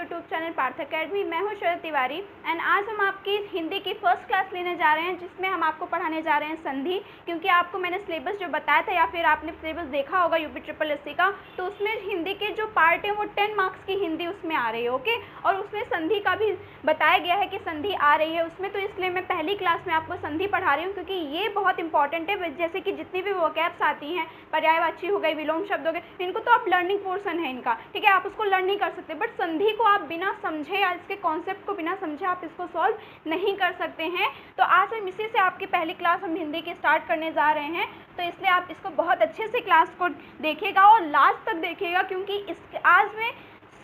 YouTube channel Partha academy. मैं हूं शरद Tiwari and आज हम आपकी हिंदी की फर्स्ट क्लास लेने जा रहे हैं, जिसमें हम आपको पढ़ाने जा रहे हैं संधि। क्योंकि आपको मैंने सिलेबस जो बताया था या फिर आपने सिलेबस देखा होगा यूपी ट्रिपल एससी का, तो उसमें हिंदी के जो पार्ट है वो 10 मार्क्स की हिंदी उसमें आ रही है। ओके, और उसमें संधि का भी बताया गया है कि संधि आ रही है उसमें। तो इसलिए मैं पहली क्लास में आपको संधि पढ़ा रही हूँ, क्योंकि ये बहुत इंपॉर्टेंट है। जैसे कि जितनी भी वोकैब्स आती हैं, पर्यायवाची हो गई, विलोम शब्द हो गए, इनको तो आप लर्निंग पोर्शन है इनका, ठीक है, आप उसको लर्न नहीं कर सकते। बट संधि को आप बिना समझे या इसके कॉन्सेप्ट को बिना समझे आप इसको सॉल्व नहीं कर सकते हैं। तो आज हम इसी से आपकी पहली क्लास हम हिंदी की स्टार्ट करने जा रहे हैं। तो इसलिए आप इसको बहुत अच्छे से क्लास को देखिएगा और लास्ट तक देखिएगा, क्योंकि इस आज में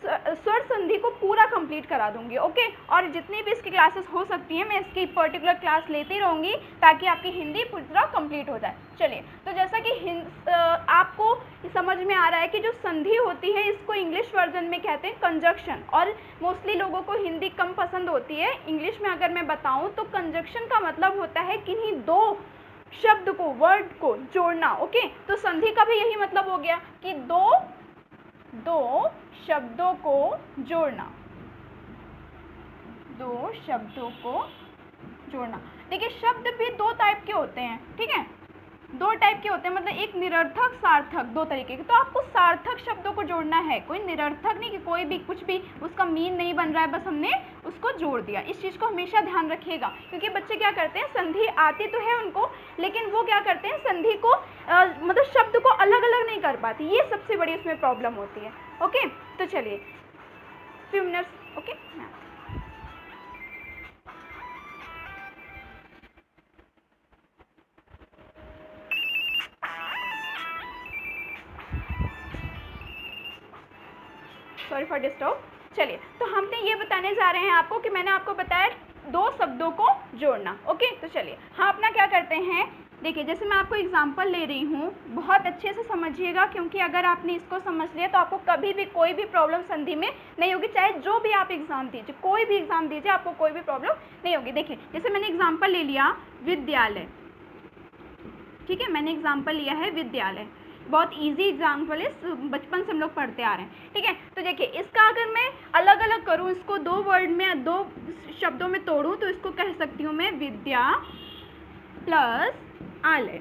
स्वर संधि को पूरा कंप्लीट करा दूंगी। ओके, और जितनी भी इसकी क्लासेस हो सकती हैं मैं इसकी पर्टिकुलर क्लास लेती रहूँगी, ताकि आपकी हिंदी पूरी तरह कंप्लीट हो जाए। चलिए, तो जैसा कि आपको समझ में आ रहा है कि जो संधि होती है इसको इंग्लिश वर्जन में कहते हैं कंजक्शन, और मोस्टली लोगों को हिंदी कम पसंद होती है। इंग्लिश में अगर मैं बताऊँ तो कंजक्शन का मतलब होता है किन्हीं दो शब्द को, वर्ड को जोड़ना। ओके, तो संधि का भी यही मतलब हो गया कि दो शब्दों को जोड़ना, दो शब्दों को जोड़ना। देखिए, शब्द भी दो टाइप के होते हैं, ठीक है, दो टाइप के होते हैं, मतलब एक निरर्थक, सार्थक, दो तरीके के। तो आपको सार्थक शब्दों को जोड़ना है, कोई निरर्थक नहीं कि कोई भी कुछ भी उसका मीन नहीं बन रहा है, बस हमने उसको जोड़ दिया। इस चीज़ को हमेशा ध्यान रखिएगा, क्योंकि बच्चे क्या करते हैं, संधि आती तो है उनको, लेकिन वो क्या करते हैं, संधि को मतलब शब्द को अलग अलग नहीं कर पाती। ये सबसे बड़ी उसमें प्रॉब्लम होती है। ओके, तो चलिए few minutes. Okay, sorry for disturb. चलिए, तो हमने ये बताने जा रहे हैं आपको कि मैंने आपको बताया दो शब्दों को जोड़ना। ओके, तो चलिए हम अपना क्या करते हैं। देखिए, जैसे मैं आपको एग्जांपल ले रही हूँ, बहुत अच्छे से समझिएगा, क्योंकि अगर आपने इसको समझ लिया तो आपको कभी भी कोई भी प्रॉब्लम संधि में नहीं होगी। चाहे जो भी आप एग्जाम दीजिए, कोई भी एग्जाम दीजिए, आपको कोई भी प्रॉब्लम नहीं होगी। देखिए, जैसे मैंने एग्जाम्पल ले लिया विद्यालय, ठीक है, मैंने एग्जाम्पल लिया है विद्यालय, बहुत इजी एग्जाम्पल है, बचपन से हम लोग पढ़ते आ रहे हैं, ठीक है। तो देखिए, इसका अगर मैं अलग अलग करूँ, इसको दो वर्ड में, दो शब्दों में तोड़ूँ, तो इसको कह सकती हूँ मैं विद्या प्लस आलय।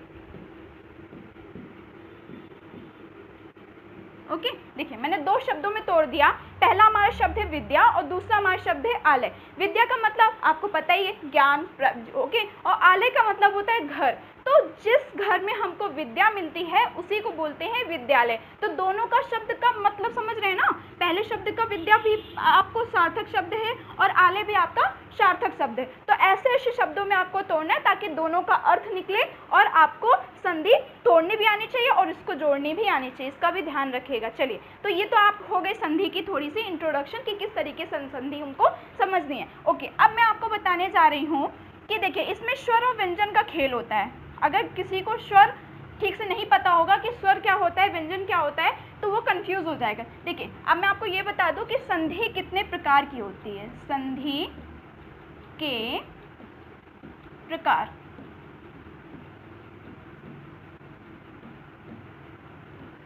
ओके, देखिए मैंने दो शब्दों में तोड़ दिया। पहला हमारा शब्द है विद्या और दूसरा हमारा शब्द है आलय। विद्या का मतलब आपको पता ही है, ज्ञान, ओके, और आलय का मतलब होता है घर। तो जिस घर में हमको विद्या मिलती है उसी को बोलते हैं विद्यालय। तो दोनों का शब्द का मतलब समझ रहे हैं ना, पहले शब्द का विद्या भी आपको सार्थक शब्द है और आलय भी आपका सार्थक शब्द है। तो ऐसे ऐसे शब्दों में आपको तोड़ना है, ताकि दोनों का अर्थ निकले और आपको संधि तोड़नी भी आनी चाहिए और इसको जोड़नी भी आनी चाहिए, इसका भी ध्यान रखिएगा। चलिए, तो ये तो आप हो गए संधि की थोड़ी सी इंट्रोडक्शन कि किस तरीके से संधि हमको समझनी है। ओके, अब मैं आपको बताने जा रही हूँ कि देखिए, इसमें स्वर और व्यंजन का खेल होता है। अगर किसी को स्वर ठीक से नहीं पता होगा कि स्वर क्या होता है, व्यंजन क्या होता है, तो वो कंफ्यूज हो जाएगा। देखिए, अब मैं आपको ये बता दूं कि संधि कितने प्रकार की होती है। संधि के प्रकार,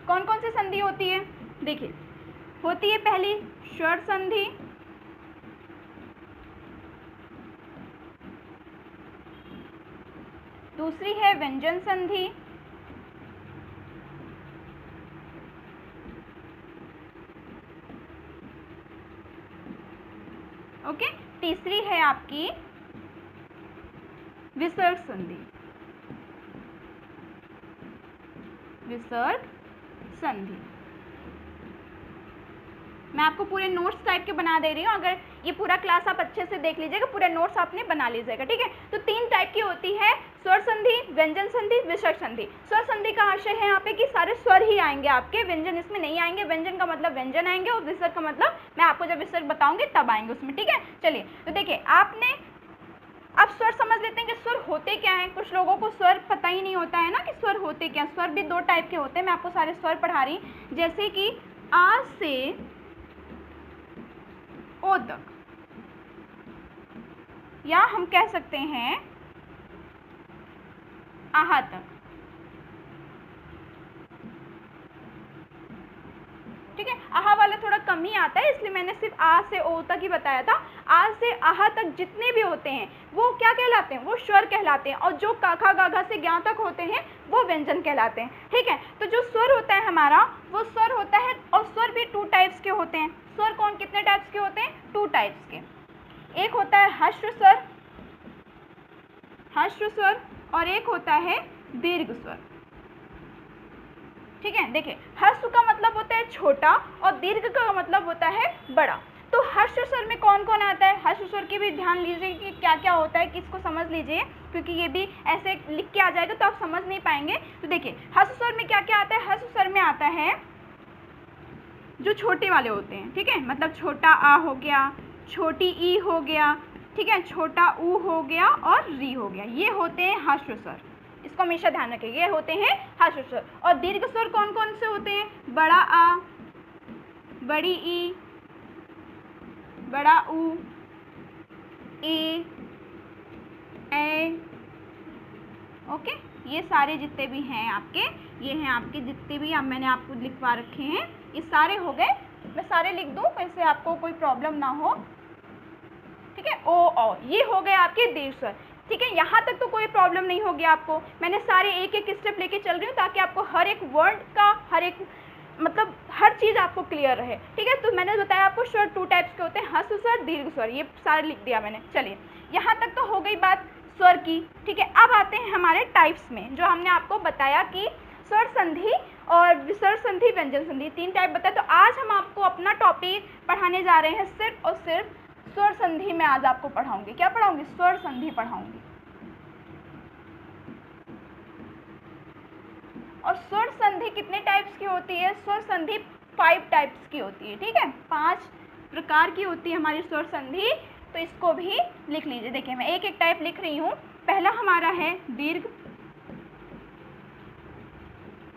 कौन कौन सी संधि होती है। देखिए, होती है पहली स्वर संधि, दूसरी है व्यंजन संधि, ओके, तीसरी है आपकी विसर्ग संधि, विसर्ग संधि। मैं आपको पूरे नोट्स टाइप के बना दे रही हूँ, अगर ये पूरा क्लास आप अच्छे से देख लीजिएगा, पूरा नोट्स आपने बना लीजिएगा, ठीक है। तो तीन टाइप की होती है, स्वर संधि, व्यंजन संधि, विसर्ग संधि। स्वर संधि का आशय है यहाँ पे कि सारे स्वर ही आएंगे आपके, व्यंजन इसमें नहीं आएंगे। व्यंजन का मतलब व्यंजन आएंगे और विसर्ग का मतलब मैं आपको जब विसर्ग बताऊंगी तब आएंगे उसमें, ठीक है। चलिए, तो देखिए, आपने अब स्वर समझ लेते हैं कि स्वर होते क्या हैं। कुछ लोगों को स्वर पता ही नहीं होता है ना कि स्वर होते क्या। स्वर भी दो टाइप के होते हैं, मैं आपको सारे स्वर पढ़ा रही, जैसे कि आ से ओ तक, या हम कह सकते हैं आहा तक, ठीक है। आहा वाला थोड़ा कम कम ही आता है, इसलिए मैंने सिर्फ आ से ओ तक ही बताया था। आ से आह तक जितने भी होते हैं वो क्या कहलाते हैं, वो स्वर कहलाते हैं, और जो का खा गा घा से ज्ञा तक होते हैं वो व्यंजन कहलाते हैं। ठीक है, तो जो स्वर होता है हमारा वो स्वर होता है, और स्वर भी 2 टाइप्स के होते हैं। स्वर कौन कितने टाइप्स के होते हैं, 2 टाइप्स के। एक होता है हश्र स्वर, हश्र स्वर, और एक होता है दीर्घ स्वर। ठीक है, देखिए ह्रस्व का मतलब होता है छोटा और दीर्घ का मतलब होता है बड़ा। तो हर्ष स्वर में कौन कौन आता है, हर्ष स्वर की भी ध्यान लीजिए कि क्या क्या होता है, कि इसको समझ लीजिए, क्योंकि ये भी ऐसे लिख के आ जाएगा तो आप समझ नहीं पाएंगे। तो देखिए हर्ष स्वर में क्या क्या आता है, हर्ष स्वर में आता है जो छोटे वाले होते हैं। ठीक है, मतलब छोटा आ हो गया, छोटी ई हो गया, ठीक है, छोटा ऊ हो गया और री हो गया, ये होते हैं हर्ष स्वर। इसको हमेशा ध्यान रखिए, ये होते हैं हर्ष स्वर। और दीर्घ स्वर कौन कौन से होते हैं, बड़ा आ, बड़ी ई, बड़ा ऊ, ए, ओके, ये सारे जितने भी हैं आपके, ये हैं आपके जितने भी अब मैंने आपको लिखवा रखे हैं, ये सारे हो गए। मैं सारे लिख दूं वैसे आपको कोई प्रॉब्लम ना हो। ठीक है, ओ ये हो गए आपके दीर्घ स्वर। ठीक है, यहाँ तक तो कोई प्रॉब्लम नहीं होगी आपको। मैंने सारे एक एक स्टेप लेके चल रही हूँ ताकि आपको हर एक वर्ड का, हर एक मतलब हर चीज़ आपको क्लियर रहे। ठीक है, तो मैंने बताया आपको स्वर 2 टाइप्स के होते हैं, हर्ष स्वर, दीर्घ स्वर, ये सारे लिख दिया मैंने। चलिए यहाँ तक तो हो गई बात स्वर की। ठीक है, अब आते हैं हमारे टाइप्स में, जो हमने आपको बताया कि स्वर संधि और विसर्ग संधि, व्यंजन संधि, 3 टाइप बताया। तो आज हम आपको अपना टॉपिक पढ़ाने जा रहे हैं सिर्फ और सिर्फ स्वर संधि में। आज आपको पढ़ाऊंगी, क्या पढ़ाऊंगी, स्वर संधि पढ़ाऊंगी। और स्वर संधि कितने टाइप्स की होती है, स्वर संधि 5 टाइप्स की होती है। ठीक है, 5 प्रकार की होती है हमारी स्वर संधि, तो इसको भी लिख लीजिए। देखिए मैं एक एक टाइप लिख रही हूँ। पहला हमारा है दीर्घ,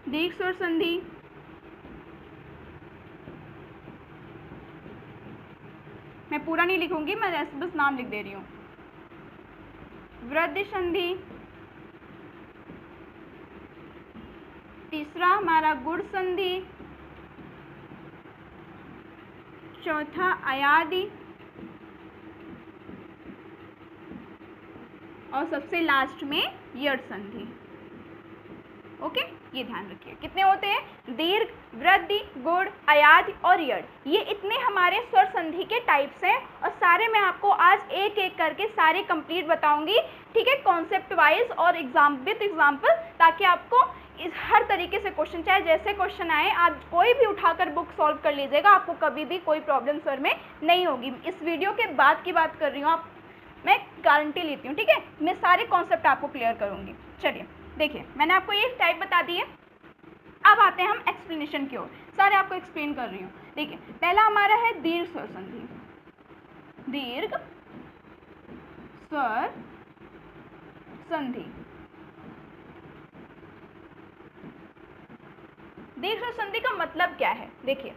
दीर्घ स्वर संधि। मैं पूरा नहीं लिखूंगी, मैं ऐसे बस नाम लिख दे रही हूँ। वृद्धि संधि, तीसरा हमारा गुण संधि, चौथा अयादि, और सबसे लास्ट में यड़ संधि। ओके, ये ध्यान रखिए कितने होते हैं, दीर्घ, वृद्धि, गुण, अयादि और यड़, ये इतने हमारे स्वर संधि के टाइप्स हैं। और सारे मैं आपको आज एक एक करके सारे कंप्लीट बताऊंगी। ठीक है, कॉन्सेप्ट वाइज और एग्जाम विद एग्जाम्पल, ताकि आपको इस हर तरीके से क्वेश्चन, चाहे जैसे क्वेश्चन आए, आप कोई भी उठाकर बुक सॉल्व कर लीजिएगा, आपको कभी भी कोई प्रॉब्लम स्वर में नहीं होगी। इस वीडियो के बाद की बात कर रही हूँ, आप मैं गारंटी लेती हूँ। ठीक है, मैं सारे कॉन्सेप्ट आपको क्लियर करूँगी। चलिए देखिए, मैंने आपको ये टाइप बता दिए। अब आते हैं हम एक्सप्लेनेशन की ओर, सारे आपको एक्सप्लेन कर रही हूँ। देखिए पहला हमारा है दीर्घ स्वर संधि, दीर्घ स्वर संधि। दीर्घ स्वर संधि का मतलब क्या है, देखिए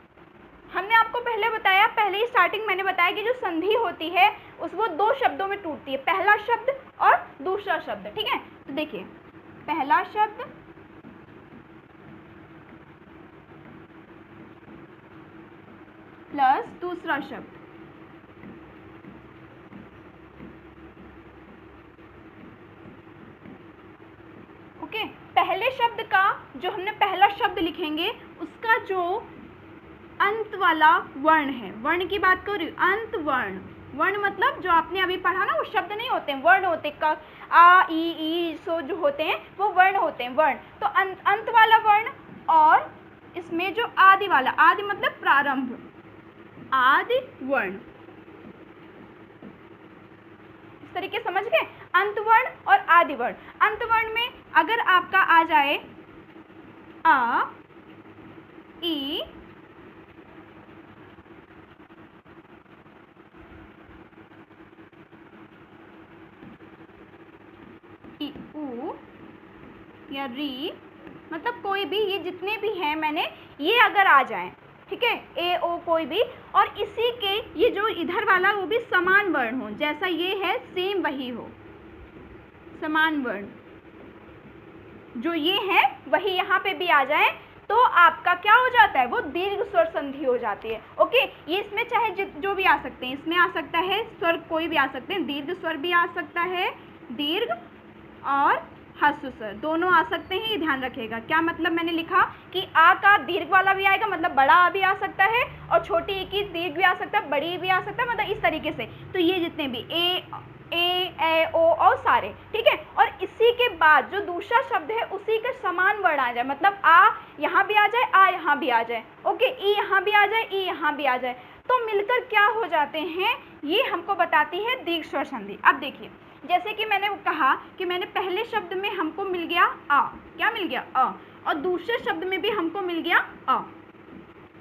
हमने आपको पहले बताया, पहले ही स्टार्टिंग मैंने बताया कि जो संधि होती है उस वो 2 शब्दों में टूटती है, पहला शब्द और दूसरा शब्द। ठीक है, तो देखिए पहला शब्द प्लस दूसरा शब्द। ओके, पहले शब्द का जो हमने पहला शब्द लिखेंगे उसका जो अंत वाला वर्ण है, वर्ण की बात कर रही हूँ, अंत वर्ण, वर्ण मतलब जो आपने अभी पढ़ा ना, वो शब्द नहीं होते हैं, वर्ण होते हैं। क, आ, ई, सो जो होते हैं वो वर्ण होते हैं, वर्ण। तो अंत वाला वर्ण, और इसमें जो आदि वाला, आदि मतलब प्रारंभ, आदि वर्ण, इस तरीके समझ गए, अंत वर्ण और आदि वर्ण। अंत वर्ण में अगर आपका आ जाए आ, ई, ऊ या री, मतलब कोई भी, ये जितने भी हैं मैंने, ये अगर आ जाएं, ठीक है, ए ओ कोई भी, और इसी के ये जो इधर वाला वो भी समान वर्ण हो, जैसा ये है सेम वही हो, समान वर्ण जो ये है वही यहाँ पे भी आ जाए, तो आपका क्या हो जाता है, वो दीर्घ स्वर संधि हो जाती है। ओके, ये इसमें चाहे जो भी आ सकते हैं, इसमें आ सकता है स्वर कोई भी आ सकते हैं, दीर्घ स्वर भी आ सकता है, दीर्घ और ह्रस्व स्वर दोनों आ सकते हैं, ये ध्यान रखिएगा। क्या मतलब मैंने लिखा कि आ का दीर्घ वाला भी आएगा, मतलब बड़ा आ भी आ सकता है, और छोटी ए की दीर्घ भी आ सकता है, बड़ी भी आ सकता है, मतलब इस तरीके से। तो ये जितने भी ए ओ और सारे, ठीक है। और इसी के बाद जो दूसरा शब्द है उसी के समान वर्ण आ जाए, मतलब आ यहाँ भी आ जाए, आ यहाँ भी आ जाए, ओके, ई यहाँ भी आ जाए, ई यहाँ भी आ जाए, तो मिलकर क्या हो जाते हैं, ये हमको बताती है दीर्घ स्वर संधि। अब देखिए, जैसे कि मैंने कहा कि मैंने पहले शब्द में हमको मिल गया आ, क्या मिल गया आ, और दूसरे शब्द में भी हमको मिल गया आ,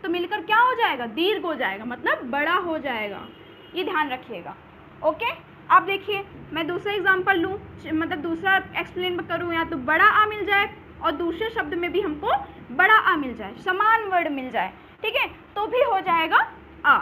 तो मिलकर क्या हो जाएगा, दीर्घ हो जाएगा, मतलब बड़ा हो जाएगा, ये ध्यान रखिएगा। ओके, अब देखिए मैं दूसरा एग्जांपल लूँ, मतलब दूसरा एक्सप्लेन करूँ, या तो बड़ा आ मिल जाए और दूसरे शब्द में भी हमको बड़ा आ मिल जाए, समान वर्ड मिल जाए, ठीक है, तो भी हो जाएगा आ,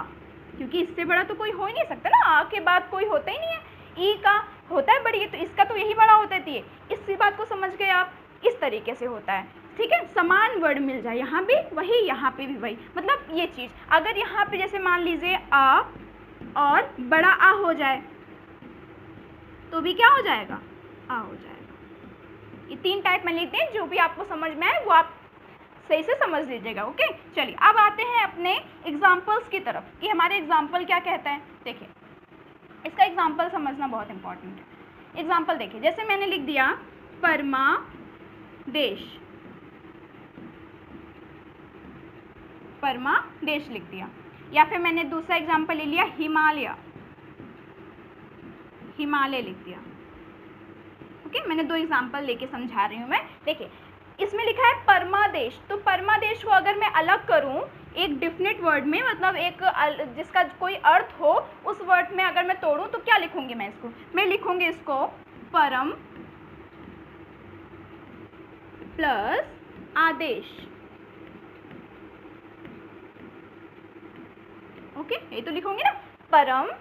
क्योंकि इससे बड़ा तो कोई हो ही नहीं सकता ना, आ के बाद कोई होता ही नहीं है। ई का होता है बड़ी, तो इसका तो यही बड़ा होता है, इसी बात को समझ गए आप, इस तरीके से होता है, ठीक है, समान वर्ड मिल जाए, यहाँ भी वही यहाँ पे भी वही, मतलब ये चीज़। अगर यहाँ पे जैसे मान लीजिए आ और बड़ा आ हो जाए तो भी क्या हो जाएगा, आ हो जाएगा। ये तीन टाइप में लेते हैं, जो भी आपको समझ में आए वो आप सही से समझ लीजिएगा। ओके, चलिए अब आते हैं अपने एग्जाम्पल्स की तरफ कि हमारे एग्जाम्पल क्या कहता है। देखिए, इसका एग्जाम्पल समझना बहुत इंपॉर्टेंट है। एग्जाम्पल देखिए, जैसे मैंने लिख दिया परमादेश, परमादेश लिख दिया, या फिर मैंने दूसरा एग्जाम्पल ले लिया हिमालय, हिमालय लिख दिया। ओके, मैंने दो एग्जाम्पल लेके समझा रही हूँ मैं। देखिए, इसमें लिखा है परमादेश, तो परमादेश को अगर मैं अलग करूँ एक डिफिनिट वर्ड में, मतलब एक जिसका कोई अर्थ हो, उस वर्ड में अगर मैं तोड़ूँ तो क्या लिखूंगी मैं इसको, मैं लिखूंगी इसको परम प्लस आदेश। ओके, ये तो लिखूंगी ना, परम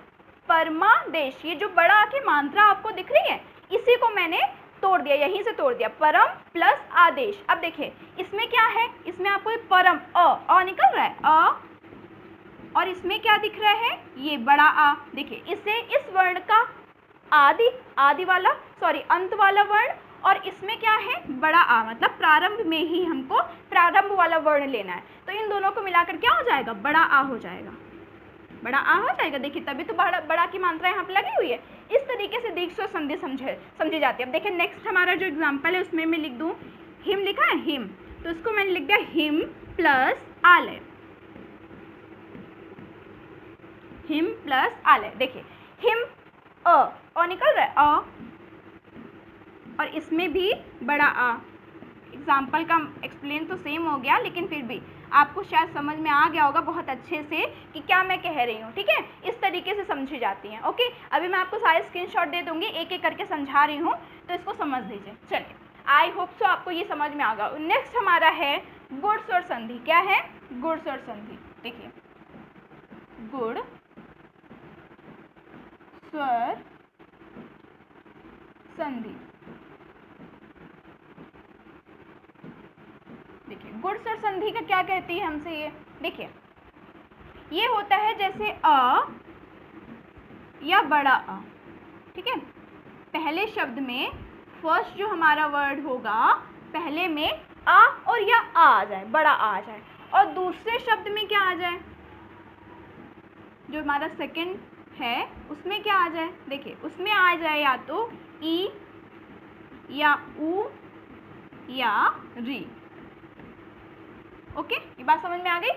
परमादेश, ये जो बड़ा आके मात्रा आपको दिख रही है, इसी को मैंने तोड़ दिया, यहीं से तोड़ दिया, परम प्लस आदेश। अब देखिए इसमें क्या है, इसमें आपको परम अ निकल रहा है, अ, और इसमें क्या दिख रहा है, ये बड़ा आ। देखिए इससे इस वर्ण का आदि वाला, सॉरी अंत वाला वर्ण, और इसमें क्या है बड़ा आ, मतलब प्रारंभ में ही हमको प्रारंभ वाला वर्ण लेना है, तो इन दोनों को मिलाकर क्या हो जाएगा, बड़ा आ हो जाएगा, बड़ा आ हो जाएगा। देखिए तभी तो बड़ा की मात्रा यहाँ पे लगी हुई है। इस तरीके से दीर्घ स्वर संधि समझी जाती है। अब देखिए नेक्स्ट हमारा जो एग्जाम्पल है उसमें मैं लिख दूँ, हिम लिखा है हिम, तो इसको मैंने लिख दिया हिम प्लस आलय, हिम प्लस आलय। देखिए हिम अ निकल रहा है अ, और इसमें भी बड़ा आ। एग्जाम्पल का एक्सप्लेन तो सेम हो गया, लेकिन फिर भी आपको शायद समझ में आ गया होगा बहुत अच्छे से कि क्या मैं कह रही हूँ, ठीक है, इस तरीके से समझी जाती हैं। ओके, अभी मैं आपको सारे स्क्रीनशॉट दे दूंगी, एक एक करके समझा रही हूँ, तो इसको समझ लीजिए। चलिए, आई होप सो आपको ये समझ में आ गया। नेक्स्ट हमारा है गुण स्वर संधि। क्या है, गुण स्वर संधि। देखिए गुण स्वर संधि, देखिए गुण स्वर संधि का क्या कहती है हमसे ये, देखिए ये होता है जैसे अ या बड़ा अ, ठीक है, पहले शब्द में फर्स्ट जो हमारा वर्ड होगा, पहले में आ और या आ जाए, बड़ा आ जाए, और दूसरे शब्द में क्या आ जाए, जो हमारा सेकंड है उसमें क्या आ जाए, देखिए उसमें आ जाए या तो ई या ऊ या री। ओके, ये बात समझ में आ गई।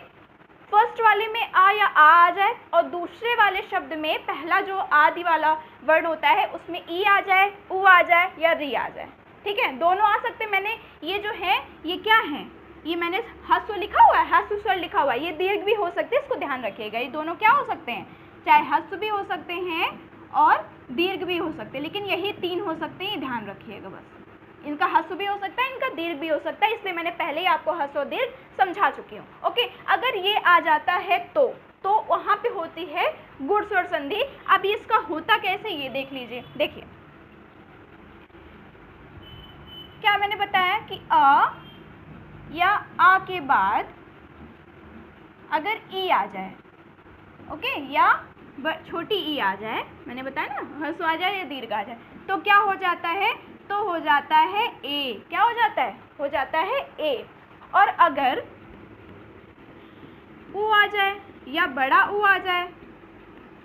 फर्स्ट वाले में आ या आ जाए, और दूसरे वाले शब्द में पहला जो आदि वाला वर्ड होता है उसमें ई आ जाए, ऊ आ जाए या री आ जाए, ठीक है, दोनों आ सकते हैं। मैंने ये जो है ये क्या है, ये मैंने ह्रस्व लिखा हुआ है, ह्रस्व स्वर लिखा हुआ है, ये दीर्घ भी हो सकते हैं, इसको ध्यान रखिएगा। ये दोनों क्या हो सकते हैं, चाहे ह्रस्व भी हो सकते हैं और दीर्घ भी हो सकते हैं, लेकिन यही तीन हो सकते हैं, ये ध्यान रखिएगा बस। इनका ह्रस्व भी हो सकता है, इनका दीर्घ भी हो सकता है, इसलिए मैंने पहले ही आपको ह्रस्व और दीर्घ समझा चुकी हूँ। ओके, अगर ये आ जाता है तो वहां पे होती है गुण स्वर संधि। अब इसका होता कैसे ये देख लीजिए। देखिए क्या मैंने बताया कि अ या आ के बाद अगर ई आ जाए, ओके, या छोटी ई आ जाए, मैंने बताया ना, ह्रस्व आ जाए या दीर्घ आ जाए, तो क्या हो जाता है, तो हो जाता है ए। क्या हो जाता है, हो जाता है ए। और अगर ऊ आ जाए या बड़ा ऊ आ जाए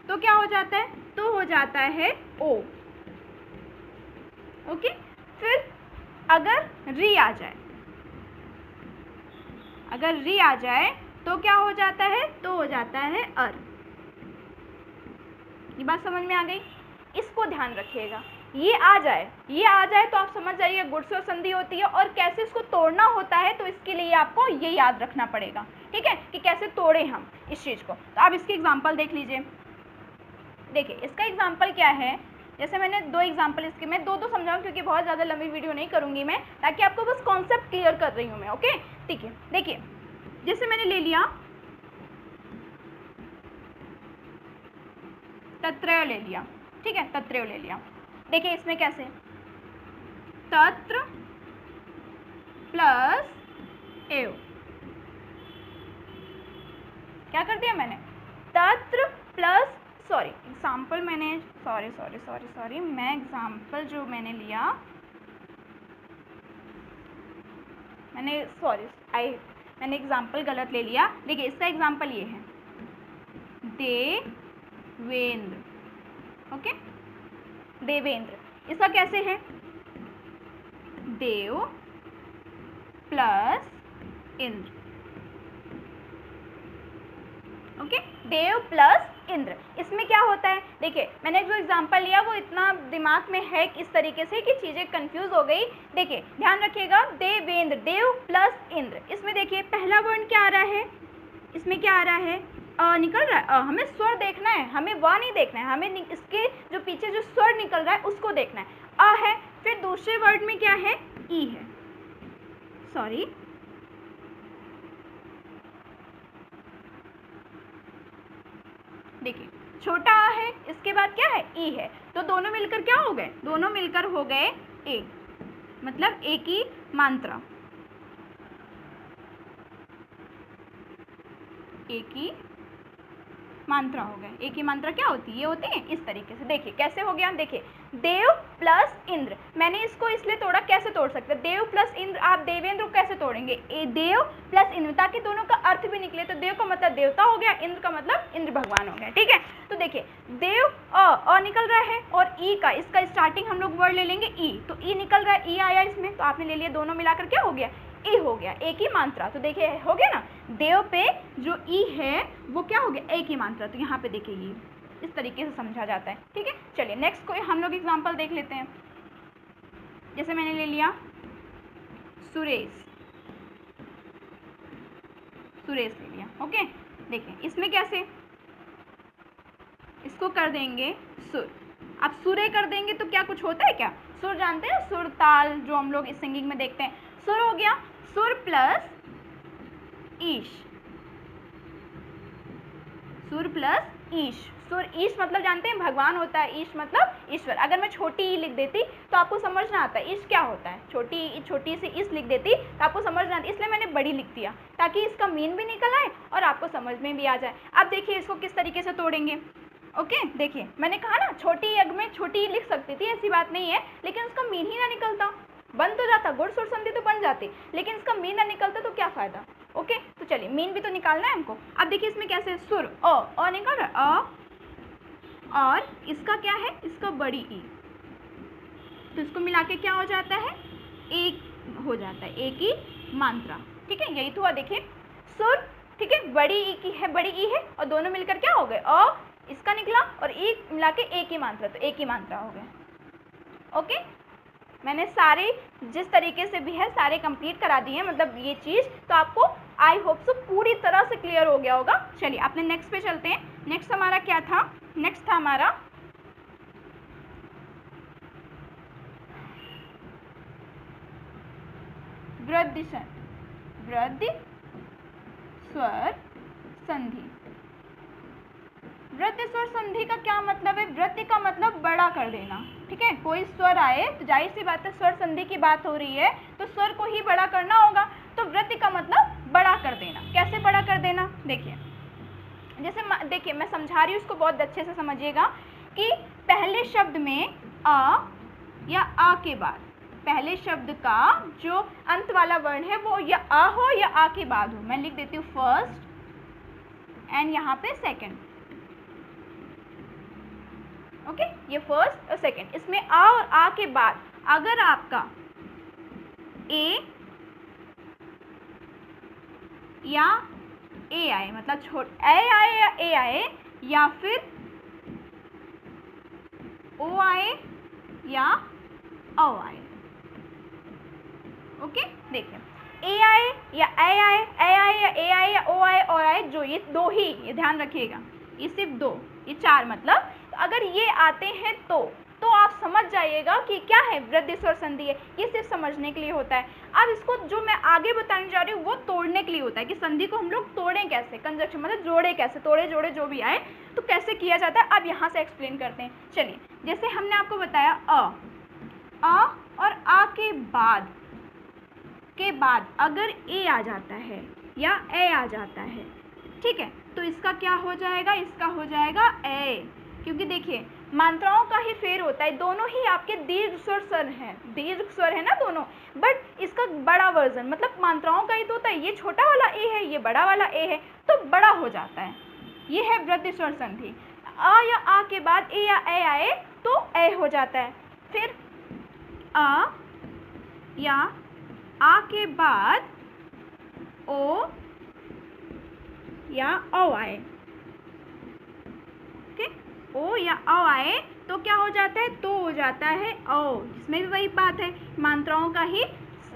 तो क्या हो जाता है, तो हो जाता है ओ। ओके, फिर अगर री आ जाए, अगर री आ जाए तो क्या हो जाता है, तो हो जाता है अर। ये बात समझ में आ गई, इसको ध्यान रखिएगा। ये आ जाए तो आप समझ जाइए गुण स्वर संधि होती है और कैसे इसको तोड़ना होता है, तो इसके लिए आपको ये याद रखना पड़ेगा, ठीक है, कि कैसे तोड़े हम इस चीज़ को। तो आप इसकी एग्जाम्पल देख लीजिए। देखिए इसका एग्जाम्पल क्या है, जैसे मैंने दो एग्जाम्पल इसके, मैं दो समझाऊँ क्योंकि बहुत ज़्यादा लंबी वीडियो नहीं करूँगी मैं, ताकि आपको बस कॉन्सेप्ट क्लियर कर रही हूँ मैं। ओके, ठीक है, देखिए जैसे मैंने ले लिया तत्रय ले लिया, ठीक है, तत्रय ले लिया। देखिए इसमें कैसे, तत्र प्लस एव, क्या कर दिया मैंने, तत्र प्लस, सॉरी एग्जाम्पल मैंने, सॉरी मैं एग्जाम्पल जो मैंने लिया, मैंने एग्जाम्पल गलत ले लिया। देखिए इसका एग्जाम्पल ये है, देवेंद्र, ओके, देवेंद्र, इसका कैसे है, देव प्लस इंद्र, ओके, देव प्लस इंद्र। इसमें क्या होता है, देखिए मैंने जो एग्जांपल लिया वो इतना दिमाग में है इस तरीके से कि चीज़ें कंफ्यूज हो गई। देखिए ध्यान रखिएगा, देवेंद्र, देव प्लस इंद्र, इसमें देखिए पहला वर्ण क्या आ रहा है, इसमें क्या आ रहा है, अ निकल रहा है। हमें स्वर देखना है, हमें व नहीं देखना है, हमें इसके जो पीछे जो स्वर निकल रहा है उसको देखना है। अ है, फिर दूसरे वर्ड में क्या है, ई है, सॉरी देखिए छोटा आ है, इसके बाद क्या है, ई है, तो दोनों मिलकर क्या हो गए, दोनों मिलकर हो गए ए, मतलब ए की मात्रा, ए की मात्रा हो गए। एक ही मात्रा क्या होती है, ये होते हैं इस तरीके से। देखिए कैसे हो गया, देखिए देव प्लस इंद्र, मैंने इसको इसलिए तोड़ा, कैसे तोड़ सकते हैं, देव प्लस इंद्र, आप देवेंद्र को कैसे तोड़ेंगे, ए देव प्लस इंद्र, ताकि दोनों का अर्थ भी निकले। तो देव का मतलब देवता हो गया, इंद्र का मतलब इंद्र भगवान हो गया, ठीक है। तो देखिए देव अ निकल रहा है, और ई का, इसका स्टार्टिंग हम लोग वर्ड ले लेंगे ई, तो ई निकल रहा है, ई आया इसमें, तो आपने ले लिया, दोनों मिलाकर क्या हो गया, ई हो गया, एक ही मात्रा। तो देखिए हो गया ना, देव पे जो ई है वो क्या हो गया, एक ही मात्रा। तो यहाँ पे देखिए ये इस तरीके से समझा जाता है, ठीक है। चलिए नेक्स्ट कोई हम लोग एग्जांपल देख लेते हैं। जैसे मैंने ले लिया सुरेश, सुरेश ले लिया, ओके। देखिए इसमें कैसे, इसको कर देंगे सुर। अब सुरे कर देंगे तो क्या कुछ होता है क्या, सुर जानते हैं, सुर ताल जो हम लोग इस सिंगिंग में देखते हैं, सुर हो गया, सुर प्लस ईश, सुर प्लस ईश, सुर ईश मतलब जानते हैं भगवान होता है, ईश मतलब ईश्वर। अगर मैं छोटी ई लिख देती तो आपको समझना आता है ईश क्या होता है, छोटी सी ईश लिख देती तो आपको समझना आता, इसलिए मैंने बड़ी लिख दिया ताकि इसका मीन भी निकल आए और आपको समझ में भी आ जाए। अब देखिए इसको किस तरीके से तोड़ेंगे, ओके। देखिए मैंने कहा ना छोटी अग में छोटी लिख सकती थी, ऐसी बात नहीं है, लेकिन उसका मीन ही ना निकलता, बन तो जाता, गुण सुर संधि तो बन जाती, लेकिन इसका मीन ना निकलता तो क्या फायदा, ओके। तो चलिए मीन भी तो निकालना है हमको। अब देखिए इसमें कैसे, सुर अ निकल रहा है, और इसका क्या है, इसका बड़ी ई, तो इसको मिला के क्या हो जाता है, एक हो जाता है, एक ही मात्रा, ठीक है। यही तो हुआ, देखिए सुर, ठीक है, बड़ी ई की है, बड़ी ई है, और दोनों मिलकर क्या हो गए, इसका निकला और ई मिला के एक ही मात्रा, तो एक ही मात्रा हो गया, ओके। मैंने सारे जिस तरीके से भी है सारे कंप्लीट करा दिए हैं, मतलब ये चीज़ तो आपको आई होप सो पूरी तरह से क्लियर हो गया होगा। चलिए अपने नेक्स्ट पे चलते हैं। नेक्स्ट हमारा क्या था, नेक्स्ट था हमारा वृद्धि स्वर संधि। वृद्धि स्वर संधि का क्या मतलब है, वृद्धि का मतलब बड़ा कर देना, ठीक है। कोई स्वर आए तो जाहिर सी बात है, स्वर संधि की बात हो रही है तो स्वर को ही बड़ा करना होगा। तो वृद्धि का मतलब बड़ा कर देना। कैसे बड़ा कर देना, देखिए जैसे देखिए मैं समझा रही हूँ, इसको बहुत अच्छे से समझिएगा कि पहले शब्द में अ या आ के बाद पहले शब्द का जो अंत वाला वर्ण है वो या आ हो या आ के बाद हो। मैं लिख देती हूँ फर्स्ट एंड यहाँ पे सेकंड। ओके, ये फर्स्ट और सेकंड, इसमें आ और आ के बाद अगर आपका ए या ए आए, मतलब ए आए या ए आए, या फिर ओ आए या औ आए। ओके, देखिए ए आए या ए आए, ए आए या ए आए या ओ आए और आए, जो ये दो ही, ये ध्यान रखिएगा, ये सिर्फ दो, ये चार, मतलब अगर ये आते हैं तो आप समझ जाइएगा कि क्या है, वृद्धि स्वर संधि है। ये सिर्फ समझने के लिए होता है। अब इसको जो मैं आगे बताने जा रही हूँ वो तोड़ने के लिए होता है कि संधि को हम लोग तोड़ें कैसे, कंजक्शन मतलब जोड़े कैसे, तोड़े जोड़े जो भी आए तो कैसे किया जाता है। अब यहाँ से एक्सप्लेन करते हैं। चलिए, जैसे हमने आपको बताया अ और आ के बाद अगर ए आ जाता है या ए आ जाता है, ठीक है, तो इसका क्या हो जाएगा, इसका हो जाएगा ए, क्योंकि देखिए मात्राओं का ही फेर होता है, दोनों ही आपके दीर्घ स्वर हैं, दीर्घ स्वर है ना दोनों, बट इसका बड़ा वर्जन, मतलब मात्राओं का ही तो होता है, ये छोटा वाला ए है, ये बड़ा वाला ए है, तो बड़ा हो जाता है। ये है वृद्धि स्वर संधि। आ या आ के बाद ए या ए आए तो ए हो जाता है। फिर आ या आ के बाद ओ या औ आए, ओके, ओ या औ आए तो क्या हो जाता है, तो हो जाता है औ, जिसमें भी वही बात है, मात्राओं का ही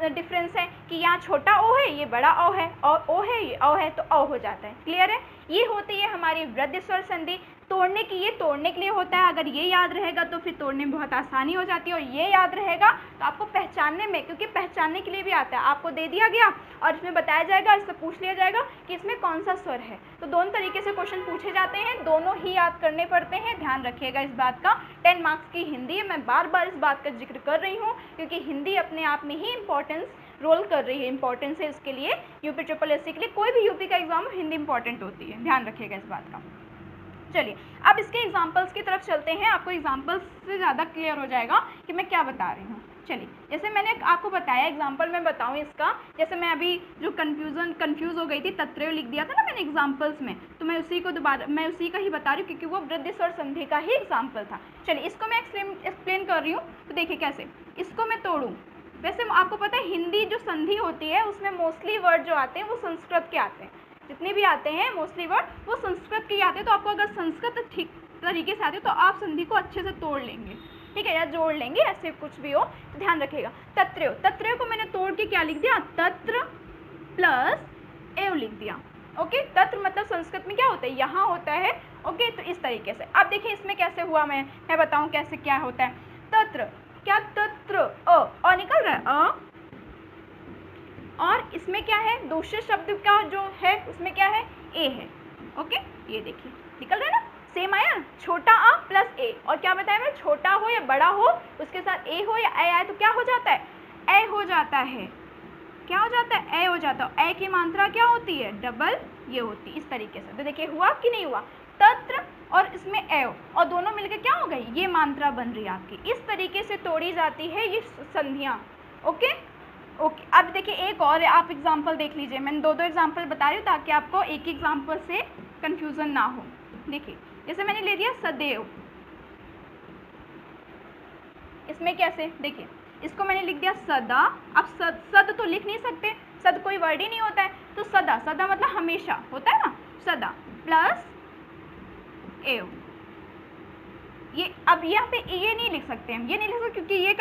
डिफरेंस है कि यहाँ छोटा ओ है, ये बड़ा ओ है, और ओ है, ये औ है, तो औ हो जाता है। क्लियर है? ये होती है हमारी वृद्धि स्वर संधि। तोड़ने की, ये तोड़ने के लिए होता है। अगर ये याद रहेगा तो फिर तोड़ने में बहुत आसानी हो जाती है, और ये याद रहेगा तो आपको पहचानने में, क्योंकि पहचानने के लिए भी आता है, आपको दे दिया गया और इसमें बताया जाएगा, इससे पूछ लिया जाएगा कि इसमें कौन सा स्वर है। तो दोनों तरीके से क्वेश्चन पूछे जाते हैं, दोनों ही याद करने पड़ते हैं, ध्यान रखिएगा इस बात का। 10 मार्क्स की हिंदी है, मैं बार बार इस बात का जिक्र कर रही हूँ क्योंकि हिंदी अपने आप में ही इंपॉर्टेंस रोल कर रही है, इंपॉर्टेंस है इसके लिए, यूपी ट्रिपल एससी के लिए, कोई भी यूपी का एग्जाम हिंदी इंपॉर्टेंट होती है, ध्यान रखिएगा इस बात का। चलिए अब इसके एग्जाम्पल्स की तरफ चलते हैं, आपको एग्जाम्पल्स से ज़्यादा क्लियर हो जाएगा कि मैं क्या बता रही हूँ। चलिए, जैसे मैंने आपको बताया, एग्जाम्पल मैं बताऊँ इसका, जैसे मैं अभी जो कंफ्यूज हो गई थी, तत्रय लिख दिया था ना मैंने एग्जाम्पल्स में, तो मैं उसी को दोबारा, मैं उसी का ही बता रही हूँ क्योंकि वो वृद्धि स्वर संधि का ही एग्जाम्पल था। चलिए, इसको मैं एक्सप्लेन कर रही हूँ, तो देखिए कैसे इसको मैं तोड़ूँ। वैसे आपको पता है हिंदी जो संधि होती है उसमें मोस्टली वर्ड जो आते हैं वो संस्कृत के आते हैं, जितने भी आते हैं मोस्टली वर्ड वो संस्कृत के ही आते हैं। तो आपको अगर संस्कृत ठीक तरीके से आते तो आप संधि को अच्छे से तोड़ लेंगे, ठीक है, या जोड़ लेंगे, ऐसे कुछ भी हो तो ध्यान रखिएगा। तत्रय को मैंने तोड़ के क्या लिख दिया, तत्र प्लस एव लिख दिया। ओके, तत्र मतलब संस्कृत में क्या होता है, यहाँ होता है। ओके, तो इस तरीके से अब देखिए इसमें कैसे हुआ, मैं बताऊँ कैसे क्या होता है। तत्र, क्या तत्र अ निकल रहा है, और इसमें क्या है, दूसरे शब्द का जो है उसमें क्या है, ए है। ओके, ये देखिए निकल रहा है ना, सेम आया, छोटा आ प्लस ए, और क्या बताया मैं, छोटा हो या बड़ा हो उसके साथ ए हो या ए आए तो क्या हो जाता है, ए हो जाता है। क्या हो जाता है, ए हो जाता है। ए की मात्रा क्या होती है, डबल ये होती है, इस तरीके से। तो देखिए हुआ कि नहीं हुआ, तत्र और इसमें एव, और दोनों मिलकर क्या हो गई, ये मात्रा बन रही है आपकी। इस तरीके से तोड़ी जाती है ये संधियाँ। ओके, अब देखिए एक और आप एग्जाम्पल देख लीजिए, मैंने दो एग्जाम्पल बता रही हूँ ताकि आपको एक एग्जाम्पल से कंफ्यूजन ना हो। देखिए जैसे मैंने ले लिया सदैव, इसमें कैसे, देखिए इसको मैंने लिख दिया सदा। अब सद तो लिख नहीं सकते, सद कोई वर्ड ही नहीं होता है, तो सदा मतलब हमेशा होता है ना, सदा प्लस एव। ये अब यहाँ पे ये नहीं लिख सकते हम, ये नहीं लिख सकते क्योंकि ये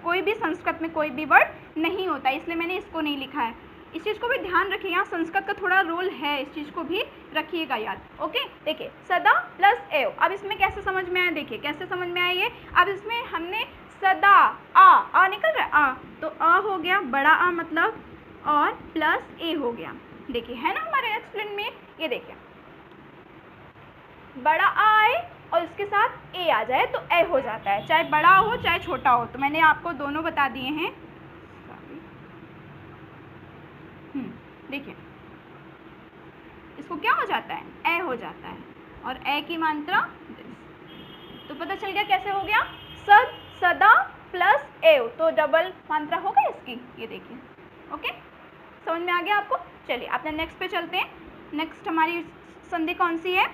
कोई भी संस्कृत में कोई भी वर्ड नहीं होता, इसलिए मैंने इसको नहीं लिखा है। इस चीज़ को भी ध्यान रखिए, यहाँ संस्कृत का थोड़ा रोल है, इस चीज़ को भी रखिएगा याद। ओके, देखिए सदा प्लस एव। अब इसमें कैसे समझ में आया, देखिए कैसे समझ में आया ये। अब इसमें हमने सदा आ निकल रहा है, आ तो आ हो गया बड़ा आ मतलब, और प्लस ए हो गया। देखिए है ना हमारे एक्सप्लेन में, ये देखिए बड़ा आ आए और इसके साथ ए आ जाए तो ए हो जाता है, चाहे बड़ा हो चाहे छोटा हो। तो मैंने आपको दोनों बता दिए हैं। देखिए इसको क्या हो जाता है, ए हो जाता है, और ए की मात्रा तो पता चल गया कैसे हो गया, सद, सदा प्लस एव, तो डबल मात्रा हो गई इसकी, ये देखिए। ओके, समझ में आ गया आपको। चलिए अपने नेक्स्ट पे चलते हैं। नेक्स्ट हमारी संधि कौन सी है,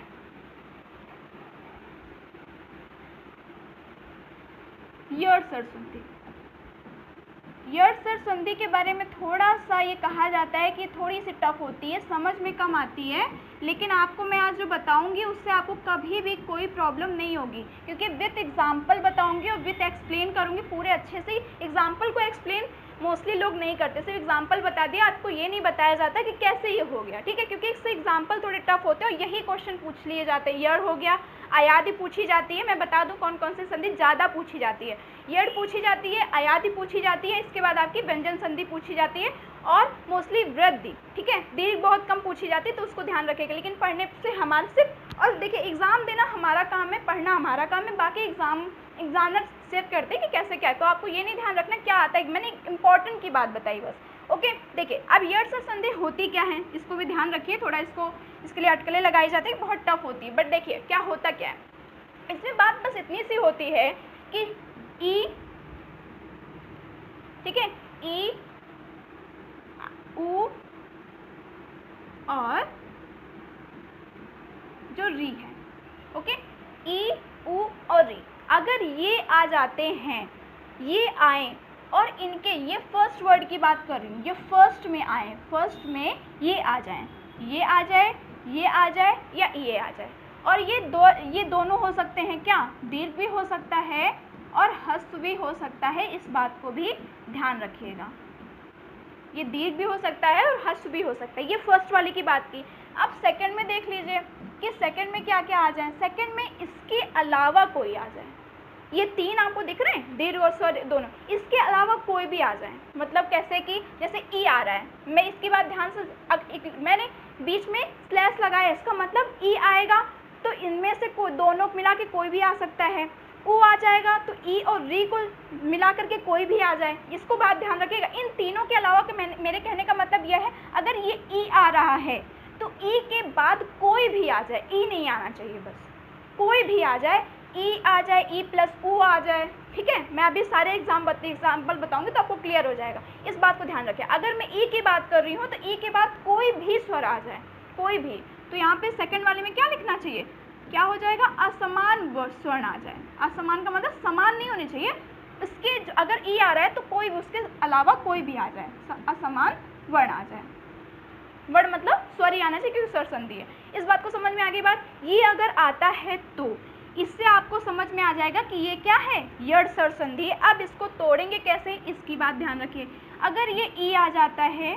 यड़-सर संधि। यड़-सर संधि के बारे में थोड़ा सा ये कहा जाता है कि थोड़ी सी टफ होती है, समझ में कम आती है, लेकिन आपको मैं आज जो बताऊंगी उससे आपको कभी भी कोई प्रॉब्लम नहीं होगी, क्योंकि विथ एग्जाम्पल बताऊंगी और विथ एक्सप्लेन करूंगी पूरे अच्छे से। एग्जाम्पल को एक्सप्लेन मोस्टली लोग नहीं करते, सिर्फ एग्जाम्पल बता दिया, आपको ये नहीं बताया जाता कि कैसे ये हो गया, ठीक है, क्योंकि इससे एग्जाम्पल थोड़े टफ होते हैं और यही क्वेश्चन पूछ लिए जाते हैं। यड़ हो गया, अयादि पूछी जाती है, मैं बता दूं कौन कौन सी संधि ज़्यादा पूछी जाती है, यड़ पूछी जाती है, अयादि पूछी जाती है, इसके बाद आपकी व्यंजन संधि पूछी जाती है, और मोस्टली वृद्धि, ठीक है, दीर्घ बहुत कम पूछी जाती है, तो उसको ध्यान रखेगा। लेकिन पढ़ने से हमारा सिर्फ, और देखिए एग्जाम देना हमारा काम है, पढ़ना हमारा काम है, बाकी एग्जामिनर चेक करते हैं कि कैसे क्या है, तो आपको ये नहीं ध्यान रखना क्या आता है, मैंने इंपॉर्टेंट की बात बताई बस। ओके, देखिए अब यड़-सर संधि होती क्या है, इसको भी ध्यान रखिए थोड़ा, इसके लिए अटकलें लगाई जाती है, बहुत टफ होती है, बट देखिए क्या होता क्या है, इसमें बात बस इतनी सी होती है कि ई, ठीक है, ई, ऊ और जो री है, ओके, ई, ऊ और री, अगर ये आ जाते हैं, ये आए और इनके, ये फर्स्ट वर्ड की बात कर रही हूँ, ये फर्स्ट में आए, फर्स्ट में ये आ जाए, ये आ जाए, ये आ जाए या ये आ जाए, और ये दोनों हो सकते हैं क्या, दीर्घ भी हो सकता है और ह्रस्व भी हो सकता है, इस बात को भी ध्यान रखिएगा, ये दीर्घ भी हो सकता है और ह्रस्व भी हो सकता है, ये फर्स्ट वाले की बात की। अब सेकंड में देख लीजिए कि सेकंड में क्या क्या आ जाए, सेकंड में इसके अलावा कोई आ जाए, ये तीन आपको दिख रहे हैं, दीर्घ और स्वर दोनों, इसके अलावा कोई भी आ जाए, मतलब कैसे कि जैसे ई आ रहा है, मैं इसकी बात ध्यान से, मैंने बीच में स्लैश लगाया, इसका मतलब ई आएगा, तो इनमें से दोनों मिला के कोई भी आ सकता है, ऊ आ जाएगा तो ई और री को मिला करके कोई भी आ जाए, इसको बात ध्यान रखिएगा। इन तीनों के अलावा के मेरे कहने का मतलब यह है, अगर ये ई आ रहा है तो ई के बाद कोई भी आ जाए, ई नहीं आना चाहिए, बस कोई भी आ जाए, ई आ जाए, ई प्लस ऊ आ जाए, ठीक है, मैं अभी सारे एग्जाम्पल बताऊंगी तो आपको क्लियर हो जाएगा, इस बात को ध्यान रखें। अगर मैं ई की बात कर रही हूँ तो ई के बाद कोई भी स्वर आ जाए, कोई भी, तो यहाँ पे सेकंड वाले में क्या लिखना चाहिए, क्या हो जाएगा, असमान स्वर्ण आ जाए, असमान का मतलब समान नहीं होने चाहिए, इसके अगर ई आ रहा है तो कोई उसके अलावा कोई भी आ जाए, असमान वर्ण आ जाए, वर्ण मतलब स्वर ही आना चाहिए क्योंकि स्वर संधि है, इस बात को समझ में आ गई बात। ये अगर आता है तो इससे आपको समझ में आ जाएगा कि ये क्या है, यड़-सर संधि। अब इसको तोड़ेंगे कैसे, इसकी बात ध्यान रखिए, अगर ये ई आ जाता है,